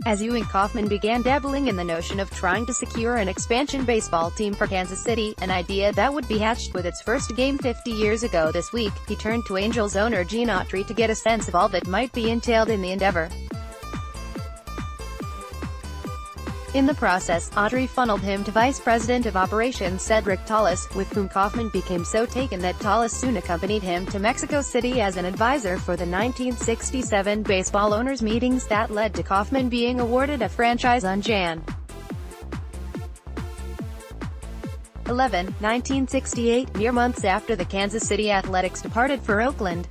as Ewing Kauffman began dabbling in the notion of trying to secure an expansion baseball team for Kansas City, an idea that would be hatched with its first game 50 years ago this week. He turned to Angels owner Gene Autry to get a sense of all that might be entailed in the endeavor. In the process, Autry funneled him to Vice President of Operations Cedric Tallis, with whom Kauffman became so taken that Tallis soon accompanied him to Mexico City as an advisor for the 1967 baseball owners' meetings that led to Kauffman being awarded a franchise on Jan. 11, 1968, mere months after the Kansas City Athletics departed for Oakland.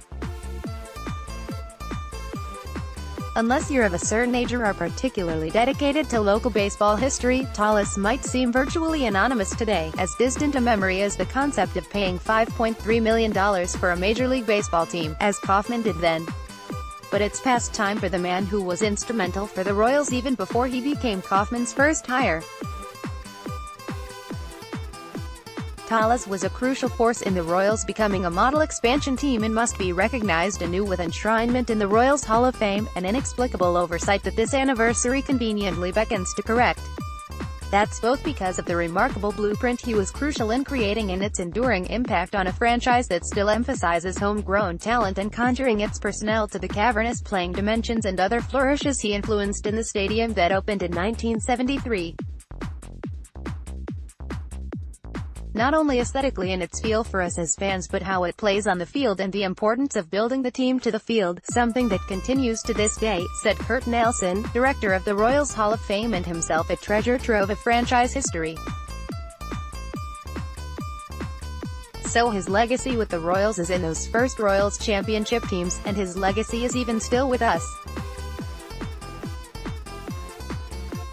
Unless you're of a certain age or are particularly dedicated to local baseball history, Tallis might seem virtually anonymous today, as distant a memory as the concept of paying $5.3 million for a Major League Baseball team, as Kauffman did then. But it's past time for the man who was instrumental for the Royals even before he became Kauffman's first hire. Tallis was a crucial force in the Royals becoming a model expansion team and must be recognized anew with enshrinement in the Royals Hall of Fame, an inexplicable oversight that this anniversary conveniently beckons to correct. That's both because of the remarkable blueprint he was crucial in creating and its enduring impact on a franchise that still emphasizes homegrown talent and conjuring its personnel to the cavernous playing dimensions and other flourishes he influenced in the stadium that opened in 1973. Not only aesthetically in its feel for us as fans but how it plays on the field and the importance of building the team to the field, something that continues to this day, said Curt Nelson, director of the Royals Hall of Fame and himself a treasure trove of franchise history. So his legacy with the Royals is in those first Royals championship teams, and his legacy is even still with us.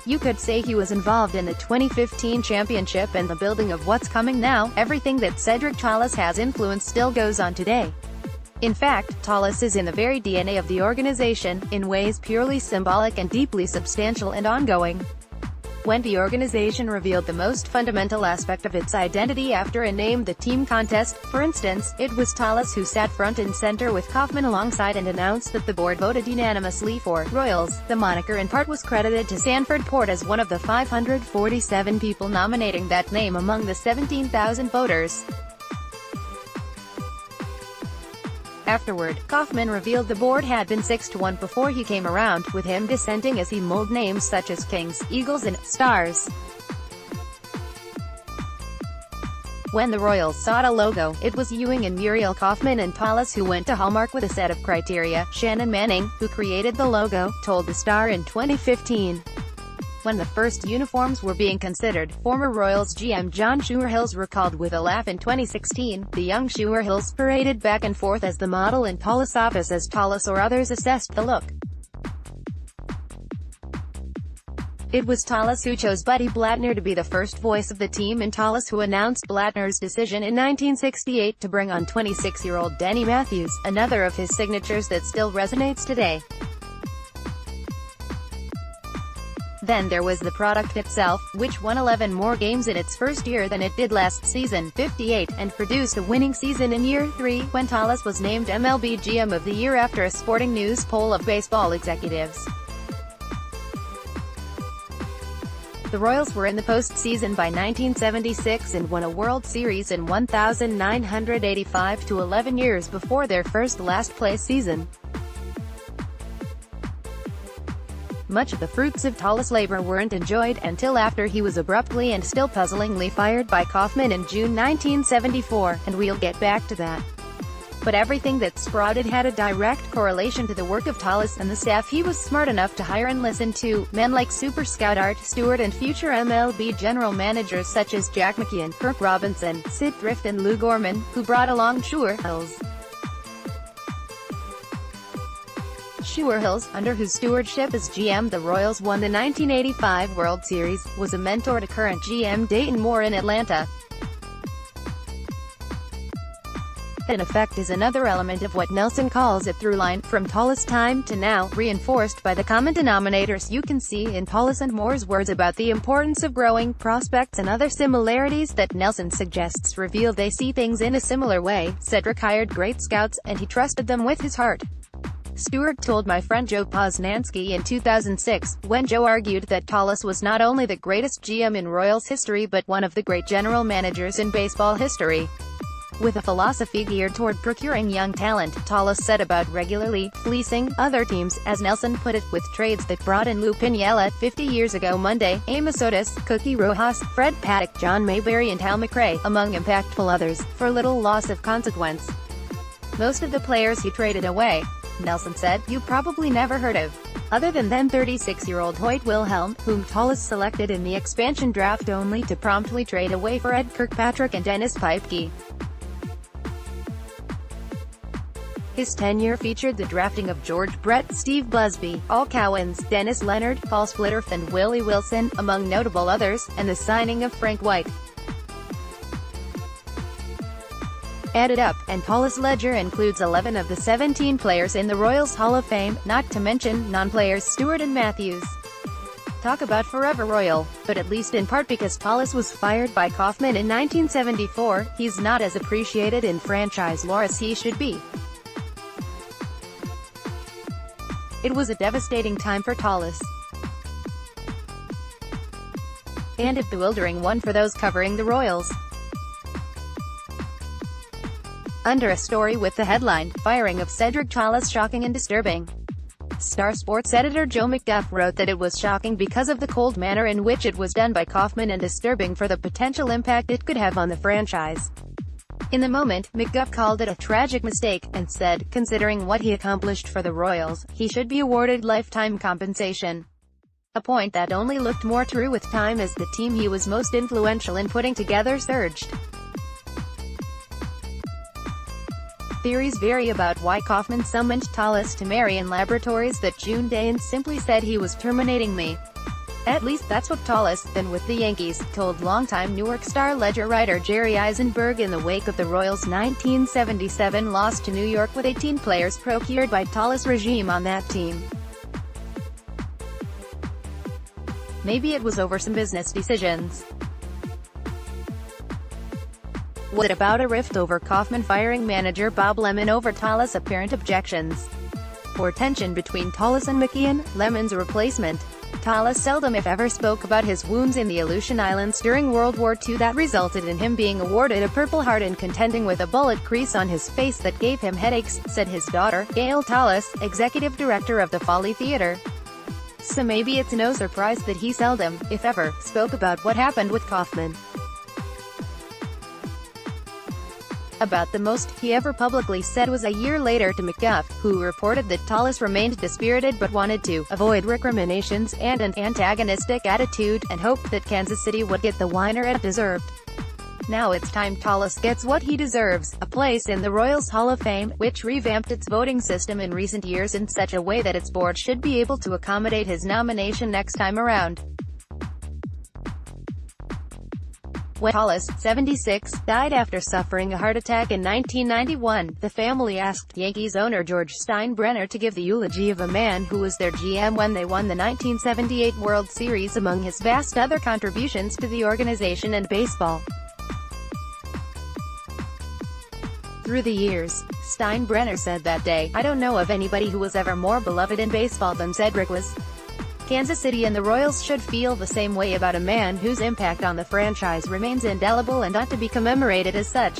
You could say he was involved in the 2015 championship and the building of what's coming now. Everything that Cedric Tallis has influenced still goes on today. In fact, Tallis is in the very DNA of the organization, in ways purely symbolic and deeply substantial and ongoing. When the organization revealed the most fundamental aspect of its identity after a Name the Team contest, for instance, it was Tallis who sat front and center with Kauffman alongside and announced that the board voted unanimously for Royals. The moniker in part was credited to Sanford Port as one of the 547 people nominating that name among the 17,000 voters. Afterward, Kauffman revealed the board had been 6-1 before he came around, with him dissenting as he mulled names such as Kings, Eagles and Stars. When the Royals sought a logo, it was Ewing and Muriel Kauffman and Tallis who went to Hallmark with a set of criteria. Shannon Manning, who created the logo, told the Star in 2015. When the first uniforms were being considered, former Royals GM John Schuerhills recalled with a laugh in 2016, the young Schuerhills paraded back and forth as the model in Tallis' office as Tallis or others assessed the look. It was Tallis who chose Buddy Blattner to be the first voice of the team and Tallis who announced Blattner's decision in 1968 to bring on 26-year-old Denny Matthews, another of his signatures that still resonates today. Then there was the product itself, which won 11 more games in its first year than it did last season, 58, and produced a winning season in year 3, when Tallis was named MLB GM of the Year after a Sporting News poll of baseball executives. The Royals were in the postseason by 1976 and won a World Series in 1985 to 11 years before their first last-place season. Much of the fruits of Tallis' labor weren't enjoyed until after he was abruptly and still puzzlingly fired by Kauffman in June 1974, and we'll get back to that. But everything that sprouted had a direct correlation to the work of Tallis and the staff he was smart enough to hire and listen to, men like Super Scout Art Stewart and future MLB general managers such as Jack McKeon, Kirk Robinson, Sid Thrift and Lou Gorman, who brought along Schuerhills. Schuerhills, under whose stewardship as GM the Royals won the 1985 World Series, was a mentor to current GM Dayton Moore in Atlanta. That in effect is another element of what Nelson calls a through line, from Tallis' time to now, reinforced by the common denominators you can see in Tallis and Moore's words about the importance of growing prospects and other similarities that Nelson suggests reveal they see things in a similar way. Cedric hired great scouts, and he trusted them with his heart. Stewart told my friend Joe Posnanski in 2006, when Joe argued that Tallis was not only the greatest GM in Royals history but one of the great general managers in baseball history. With a philosophy geared toward procuring young talent, Tallis set about regularly fleecing other teams, as Nelson put it, with trades that brought in Lou Piniella 50 years ago Monday, Amos Otis, Cookie Rojas, Fred Paddock, John Mayberry and Hal McRae, among impactful others, for little loss of consequence. Most of the players he traded away, Nelson said, you probably never heard of. Other than then 36-year-old Hoyt Wilhelm, whom Tallis selected in the expansion draft only to promptly trade away for Ed Kirkpatrick and Dennis Pipke. His tenure featured the drafting of George Brett, Steve Busby, Al Cowens, Dennis Leonard, Paul Splittorff and Willie Wilson, among notable others, and the signing of Frank White. Added up, and Tallis' ledger includes 11 of the 17 players in the Royals Hall of Fame, not to mention non-players Stewart and Matthews. Talk about forever Royal, but at least in part because Tallis was fired by Kauffman in 1974, he's not as appreciated in franchise lore as he should be. It was a devastating time for Tallis. And a bewildering one for those covering the Royals. Under a story with the headline, "Firing of Cedric Tallis Shocking and Disturbing," Star Sports editor Joe McDuff wrote that it was shocking because of the cold manner in which it was done by Kauffman and disturbing for the potential impact it could have on the franchise. In the moment, McDuff called it a tragic mistake, and said, considering what he accomplished for the Royals, he should be awarded lifetime compensation. A point that only looked more true with time as the team he was most influential in putting together surged. Theories vary about why Kauffman summoned Tallis to Marion Laboratories that June Daines simply said he was terminating me. At least that's what Tallis, then with the Yankees, told longtime Newark Star-Ledger writer Jerry Eisenberg in the wake of the Royals' 1977 loss to New York with 18 players procured by Tallis' regime on that team. Maybe it was over some business decisions. Was it about a rift over Kauffman firing manager Bob Lemon over Tallis' apparent objections? Or tension between Tallis and McKeon, Lemon's replacement? Tallis seldom if ever spoke about his wounds in the Aleutian Islands during World War II that resulted in him being awarded a Purple Heart and contending with a bullet crease on his face that gave him headaches, said his daughter, Gail Tallis, executive director of the Folly Theatre. So maybe it's no surprise that he seldom, if ever, spoke about what happened with Kauffman. About the most he ever publicly said was a year later to McDuff, who reported that Tallis remained dispirited but wanted to avoid recriminations and an antagonistic attitude, and hoped that Kansas City would get the whiner it deserved. Now it's time Tallis gets what he deserves, a place in the Royals Hall of Fame, which revamped its voting system in recent years in such a way that its board should be able to accommodate his nomination next time around. When Tallis, 76, died after suffering a heart attack in 1991, the family asked Yankees owner George Steinbrenner to give the eulogy of a man who was their GM when they won the 1978 World Series among his vast other contributions to the organization and baseball. Through the years, Steinbrenner said that day, "I don't know of anybody who was ever more beloved in baseball than Cedric was." Kansas City and the Royals should feel the same way about a man whose impact on the franchise remains indelible and ought to be commemorated as such.